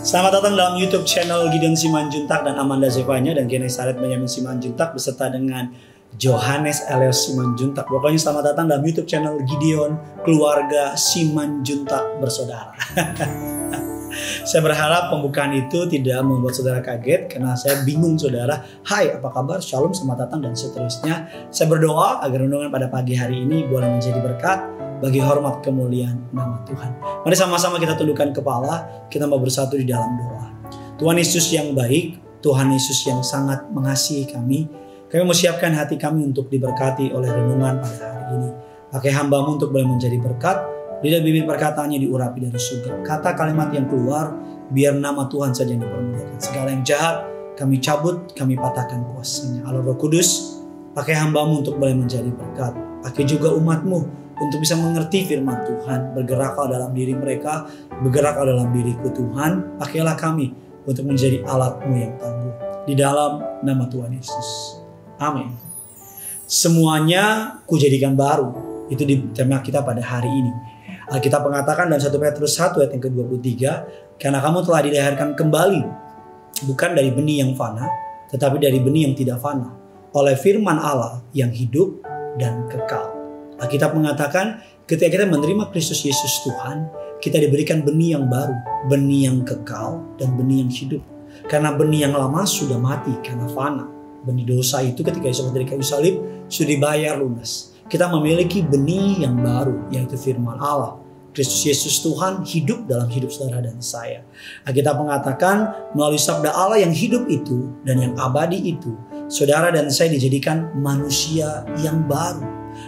Selamat datang dalam YouTube channel Gideon Simanjuntak dan Amanda Zevanya dan Genesaret Benyamin Simanjuntak beserta dengan Johannes Elios Simanjuntak. Pokoknya selamat datang dalam YouTube channel Gideon Keluarga Simanjuntak Bersaudara. Saya berharap pembukaan itu tidak membuat saudara kaget karena saya bingung saudara. Hai, apa kabar? Shalom, selamat datang dan seterusnya. Saya berdoa agar renungan pada pagi hari ini boleh menjadi berkat bagi hormat kemuliaan nama Tuhan. Mari sama-sama kita tundukkan kepala, kita mau bersatu di dalam doa. Tuhan Yesus yang baik, Tuhan Yesus yang sangat mengasihi kami mau siapkan hati kami untuk diberkati oleh renungan pada hari ini. Pakai hamba-Mu untuk boleh menjadi berkat, lidah bibir perkataannya diurapi dari surga. Kata kalimat yang keluar, biar nama Tuhan saja yang dipermuliakan. Segala yang jahat, kami cabut, kami patahkan kuasanya. Allah Roh Kudus, pakai hamba-Mu untuk boleh menjadi berkat. Pakai juga umat-Mu untuk bisa mengerti firman Tuhan, bergeraklah dalam diri mereka, bergeraklah dalam diriku Tuhan. Pakailah kami untuk menjadi alat-Mu yang tangguh. Di dalam nama Tuhan Yesus. Amin. Semuanya kujadikan baru. Itu di tema kita pada hari ini. Alkitab mengatakan dalam 1 Petrus 1 ayat yang ke-23, karena kamu telah dilahirkan kembali, bukan dari benih yang fana, tetapi dari benih yang tidak fana, oleh firman Allah yang hidup dan kekal. Alkitab mengatakan ketika kita menerima Kristus Yesus Tuhan, kita diberikan benih yang baru, benih yang kekal dan benih yang hidup. Karena benih yang lama sudah mati karena fana. Benih dosa itu ketika Yesus dari kayu salib sudah dibayar lunas. Kita memiliki benih yang baru, yaitu firman Allah. Kristus Yesus Tuhan hidup dalam hidup saudara dan saya. Alkitab mengatakan melalui sabda Allah yang hidup itu dan yang abadi itu, saudara dan saya dijadikan manusia yang baru.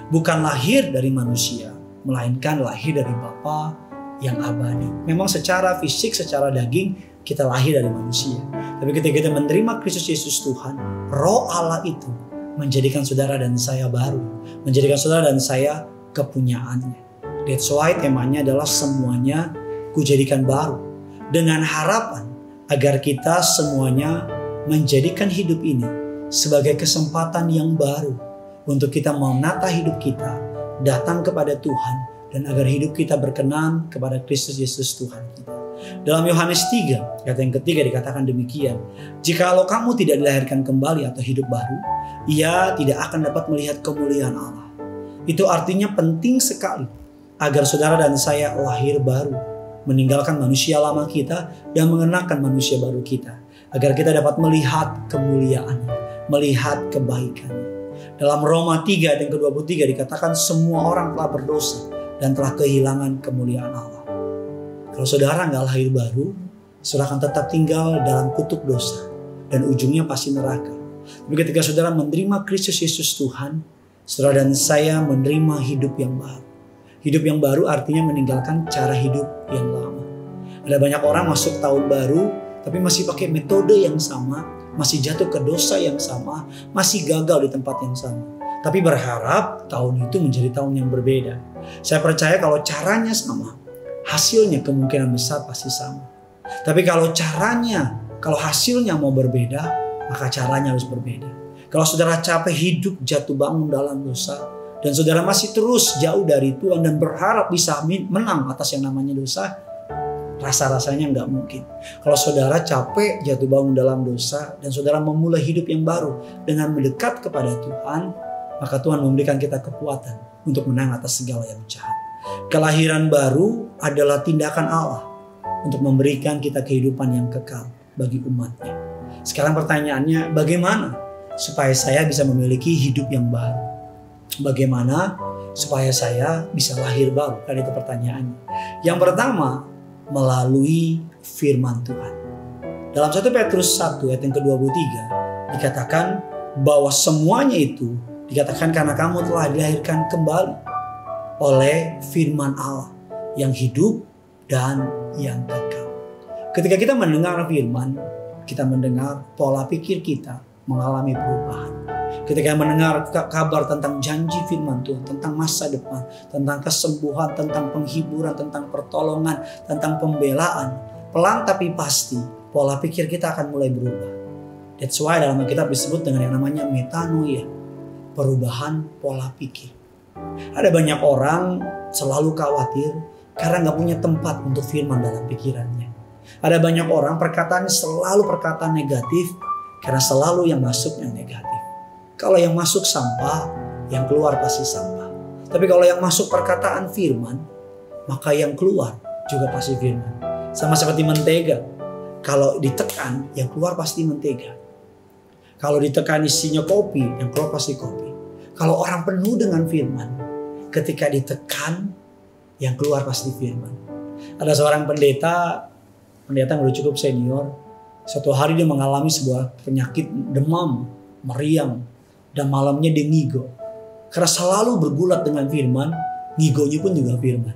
Bukan lahir dari manusia, melainkan lahir dari Bapa yang abadi. Memang secara fisik, secara daging, kita lahir dari manusia. Tapi ketika kita menerima Kristus Yesus Tuhan, Roh Allah itu menjadikan saudara dan saya baru. Menjadikan saudara dan saya kepunyaannya. That's why temanya adalah semuanya kujadikan baru. Dengan harapan agar kita semuanya menjadikan hidup ini sebagai kesempatan yang baru. Untuk kita menata hidup kita, datang kepada Tuhan, dan agar hidup kita berkenan kepada Kristus Yesus Tuhan kita. Dalam Yohanes 3, ayat yang ketiga dikatakan demikian. Jikalau kamu tidak dilahirkan kembali atau hidup baru, ia tidak akan dapat melihat kemuliaan Allah. Itu artinya penting sekali agar saudara dan saya lahir baru, meninggalkan manusia lama kita dan mengenakan manusia baru kita. Agar kita dapat melihat kemuliaannya, melihat kebaikannya. Dalam Roma 3 ayat yang ke-23 dikatakan semua orang telah berdosa dan telah kehilangan kemuliaan Allah. Kalau saudara nggak lahir baru, saudara akan tetap tinggal dalam kutuk dosa dan ujungnya pasti neraka. Tapi ketika saudara menerima Kristus Yesus Tuhan, saudara dan saya menerima hidup yang baru. Hidup yang baru artinya meninggalkan cara hidup yang lama. Ada banyak orang masuk tahun baru tapi masih pakai metode yang sama, masih jatuh ke dosa yang sama, masih gagal di tempat yang sama. Tapi berharap tahun itu menjadi tahun yang berbeda. Saya percaya kalau caranya sama, hasilnya kemungkinan besar pasti sama. Tapi kalau hasilnya mau berbeda, maka caranya harus berbeda. Kalau saudara capek hidup jatuh bangun dalam dosa, dan saudara masih terus jauh dari Tuhan dan berharap bisa menang atas yang namanya dosa, rasa-rasanya nggak mungkin. Kalau saudara capek jatuh bangun dalam dosa dan saudara memulai hidup yang baru dengan mendekat kepada Tuhan, maka Tuhan memberikan kita kekuatan untuk menang atas segala yang jahat. Kelahiran baru adalah tindakan Allah untuk memberikan kita kehidupan yang kekal bagi umatnya. Sekarang pertanyaannya, bagaimana supaya saya bisa memiliki hidup yang baru? Bagaimana supaya saya bisa lahir baru? Kan itu pertanyaannya. Yang pertama, melalui firman Tuhan. Dalam 1 Petrus 1 ayat yang ke-23 dikatakan bahwa semuanya itu dikatakan karena kamu telah dilahirkan kembali oleh firman Allah yang hidup dan yang kekal. Ketika kita mendengar firman, kita mendengar pola pikir kita mengalami perubahan. Ketika mendengar kabar tentang janji firman Tuhan, tentang masa depan, tentang kesembuhan, tentang penghiburan, tentang pertolongan, tentang pembelaan, pelan tapi pasti pola pikir kita akan mulai berubah. That's why dalam Alkitab disebut dengan yang namanya metanoia, perubahan pola pikir. Ada banyak orang selalu khawatir karena gak punya tempat untuk firman dalam pikirannya. Ada banyak orang perkataannya selalu perkataan negatif karena selalu yang masuk yang negatif. Kalau yang masuk sampah, yang keluar pasti sampah. Tapi kalau yang masuk perkataan firman, maka yang keluar juga pasti firman. Sama seperti mentega. Kalau ditekan, yang keluar pasti mentega. Kalau ditekan isinya kopi, yang keluar pasti kopi. Kalau orang penuh dengan firman, ketika ditekan, yang keluar pasti firman. Ada seorang pendeta yang udah cukup senior. Suatu hari dia mengalami sebuah penyakit demam, meriang, dan malamnya dia ngigo. Karena selalu bergulat dengan firman, ngigonya pun juga firman.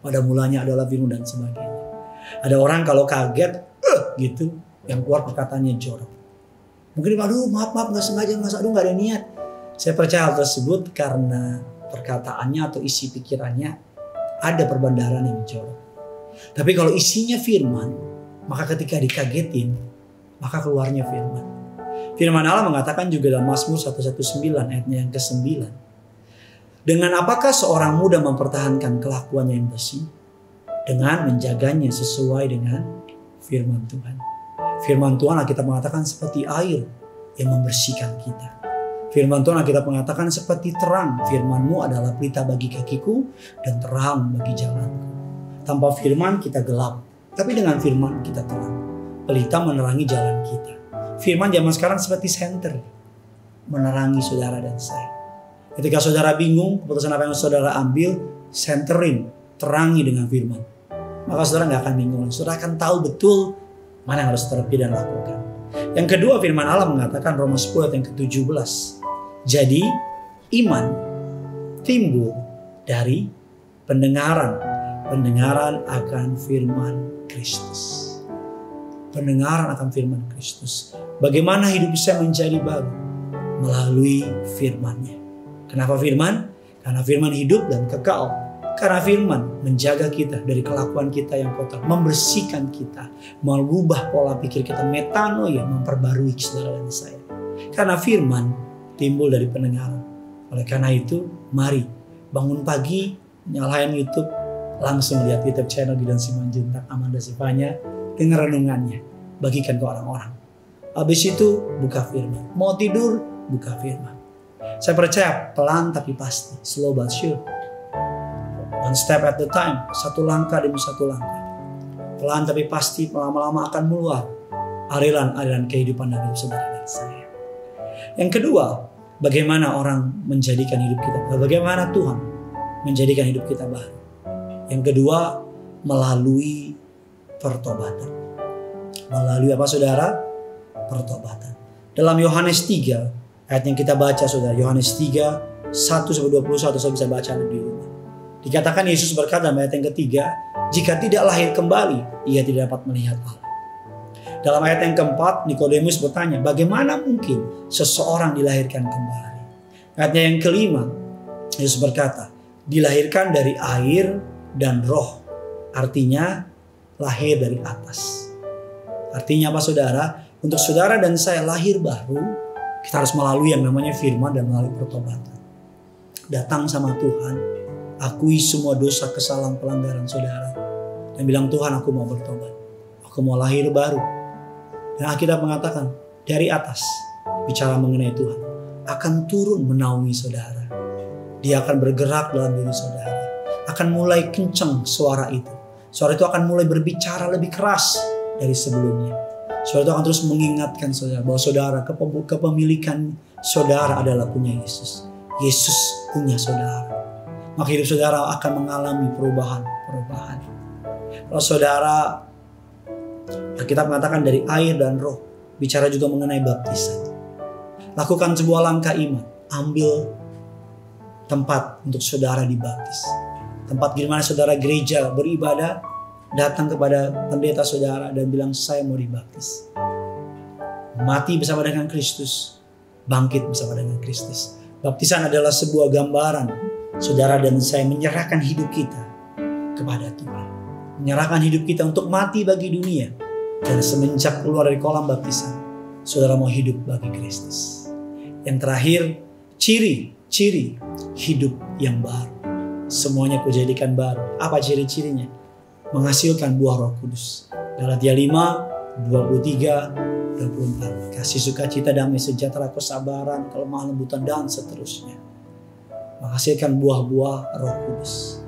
Pada mulanya adalah firman dan sebagainya. Ada orang kalau kaget, gitu, yang keluar perkataannya jorok. Mungkin, aduh maaf gak sengaja, aduh gak ada niat. Saya percaya hal tersebut karena perkataannya atau isi pikirannya ada perbendaharaan yang jorok. Tapi kalau isinya firman, maka ketika dikagetin, maka keluarnya firman. Firman Allah mengatakan juga dalam Mazmur 119 ayatnya yang ke-9. Dengan apakah seorang muda mempertahankan kelakuannya yang bersih? Dengan menjaganya sesuai dengan firman Tuhan. Firman Tuhan Alkitab mengatakan seperti air yang membersihkan kita. Firman Tuhan Alkitab mengatakan seperti terang. Firman-Mu adalah pelita bagi kakiku dan terang bagi jalanku. Tanpa firman kita gelap, tapi dengan firman kita terang. Pelita menerangi jalan kita. Firman zaman sekarang seperti senter, menerangi saudara dan saya. Ketika saudara bingung, keputusan apa yang saudara ambil, senterin, terangi dengan firman. Maka saudara gak akan bingung, saudara akan tahu betul mana yang harus terlebih dan lakukan. Yang kedua, firman Allah mengatakan Roma 10 ayat yang ke-17. Jadi iman timbul dari pendengaran akan firman Kristus. Pendengaran akan firman Kristus. Bagaimana hidup saya menjadi baru? Melalui firman-Nya. Kenapa firman? Karena firman hidup dan kekal. Karena firman menjaga kita dari kelakuan kita yang kotor. Membersihkan kita. Merubah pola pikir kita. Metanoia, memperbarui saudara dan saya. Karena firman timbul dari pendengaran. Oleh karena itu, mari bangun pagi, nyalain YouTube, langsung lihat YouTube channel Gideon Simanjuntak, Amanda Sivanya, dengar renungannya, bagikan ke orang-orang. Habis itu buka firman. Mau tidur, buka firman. Saya percaya pelan tapi pasti, slow but sure. One step at a time, satu langkah demi satu langkah. Pelan tapi pasti, lama-lama akan meluap aliran-aliran kehidupan dalam hidup saudara dan saya. Yang kedua, bagaimana orang menjadikan hidup kita baru? Bagaimana Tuhan menjadikan hidup kita baru? Yang kedua, melalui pertobatan. Melalui apa saudara? Pertobatan. Dalam Yohanes 3, ayat yang kita baca saudara, Yohanes 3, 1-21, saya bisa baca di rumah. Dikatakan Yesus berkata dalam ayat yang ketiga, jika tidak lahir kembali, ia tidak dapat melihat Allah. Dalam ayat yang keempat, Nikodemus bertanya, bagaimana mungkin seseorang dilahirkan kembali? Ayatnya yang kelima, Yesus berkata, dilahirkan dari air dan roh. Artinya lahir dari atas. Artinya apa saudara? Untuk saudara dan saya lahir baru, kita harus melalui yang namanya firman dan melalui pertobatan. Datang sama Tuhan, akui semua dosa, kesalahan, pelanggaran saudara, dan bilang, Tuhan aku mau bertobat, aku mau lahir baru. Dan Alkitab mengatakan dari atas, bicara mengenai Tuhan, akan turun menaungi saudara. Dia akan bergerak dalam diri saudara, akan mulai kencang suara itu. Suara itu akan mulai berbicara lebih keras dari sebelumnya. Suara itu akan terus mengingatkan saudara bahwa saudara, kepemilikan saudara adalah punya Yesus. Yesus punya saudara. Maka hidup saudara akan mengalami perubahan. Kalau saudara, kita mengatakan dari air dan roh, bicara juga mengenai baptisan. Lakukan sebuah langkah iman, ambil tempat untuk saudara dibaptis. Tempat di mana saudara gereja beribadah, datang kepada pendeta saudara dan bilang, saya mau dibaptis. Mati bersama dengan Kristus, bangkit bersama dengan Kristus. Baptisan adalah sebuah gambaran saudara dan saya menyerahkan hidup kita kepada Tuhan. Menyerahkan hidup kita untuk mati bagi dunia. Dan semenjak keluar dari kolam baptisan, saudara mau hidup bagi Kristus. Yang terakhir, ciri hidup yang baru. Semuanya kujadikan baru. Apa ciri-cirinya? Menghasilkan buah Roh Kudus. Galatia 5, 23, 24. Kasih sukacita, damai sejahtera, kesabaran, kelemahan, lembutan, dan seterusnya. Menghasilkan buah-buah Roh Kudus.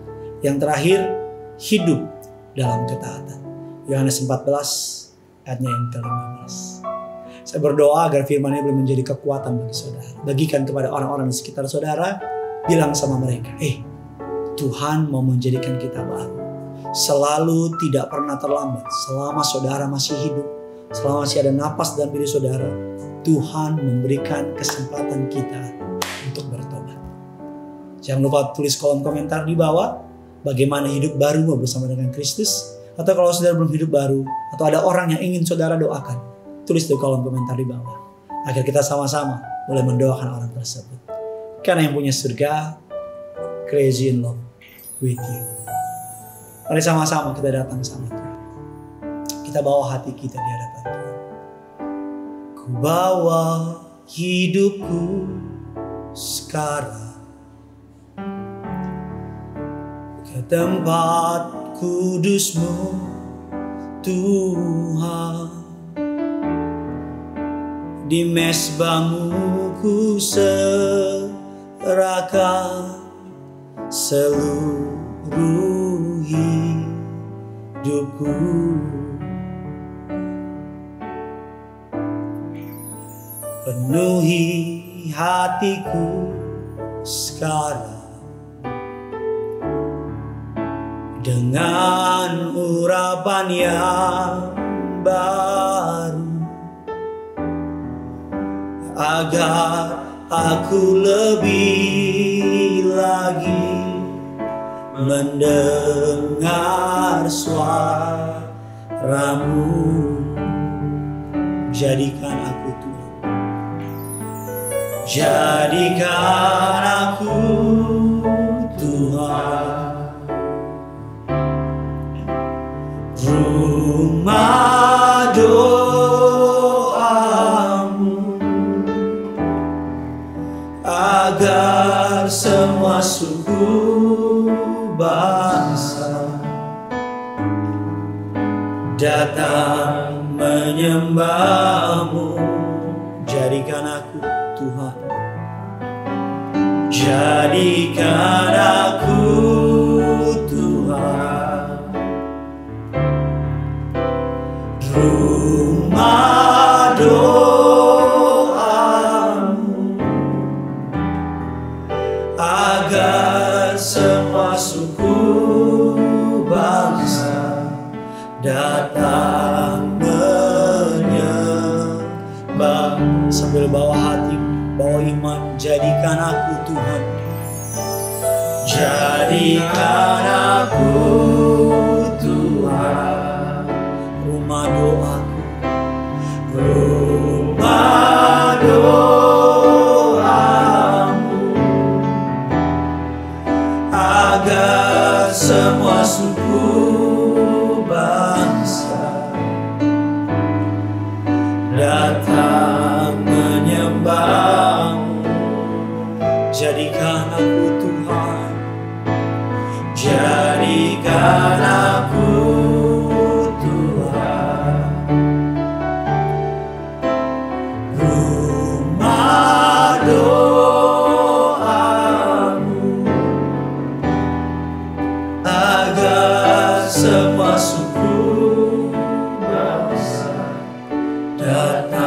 Yang terakhir, hidup dalam ketaatan. Yohanes 14 ayatnya yang ke-15. Saya berdoa agar firman ini boleh menjadi kekuatan bagi saudara. Bagikan kepada orang-orang di sekitar saudara. Bilang sama mereka, Tuhan mau menjadikan kita baru. Selalu tidak pernah terlambat. Selama saudara masih hidup, selama masih ada napas dalam diri saudara, Tuhan memberikan kesempatan kita untuk bertobat. Jangan lupa tulis kolom komentar di bawah bagaimana hidup baru bersama dengan Kristus. Atau kalau saudara belum hidup baru, atau ada orang yang ingin saudara doakan, tulis di kolom komentar di bawah. Agar kita sama-sama boleh mendoakan orang tersebut. Karena yang punya surga, crazy in love with you. Mari sama-sama kita datang sama Tuhan. Kita bawa hati kita di hadapan Tuhan. Ku bawa hidupku sekarang ke tempat kudus-Mu, Tuhan. Di mezbah-Mu ku serahkan seluruh hidupku. Penuhi hatiku sekarang dengan urapan yang baru, agar aku lebih lagi mendengar suara-Mu. Jadikan aku Tuhan, jadikan aku Tuhan, rumah doamu, agar semua suku bangsa datang menyembah-Mu. Jadikan aku Tuhan, jadikan aku Tuhan, rumah doamu, agar semua suku bangsa datang menyembah. Sambil bawa hati, bawa iman. Jadikan aku Tuhan, jadikan aku Tuhan, rumah doaku, rumah doamu, agar semua suku bangsa datang menyembah-Mu. Jadikan aku Tuhan, jadikan aku Tuhan, rumah doamu, agar semua suku bangsa datang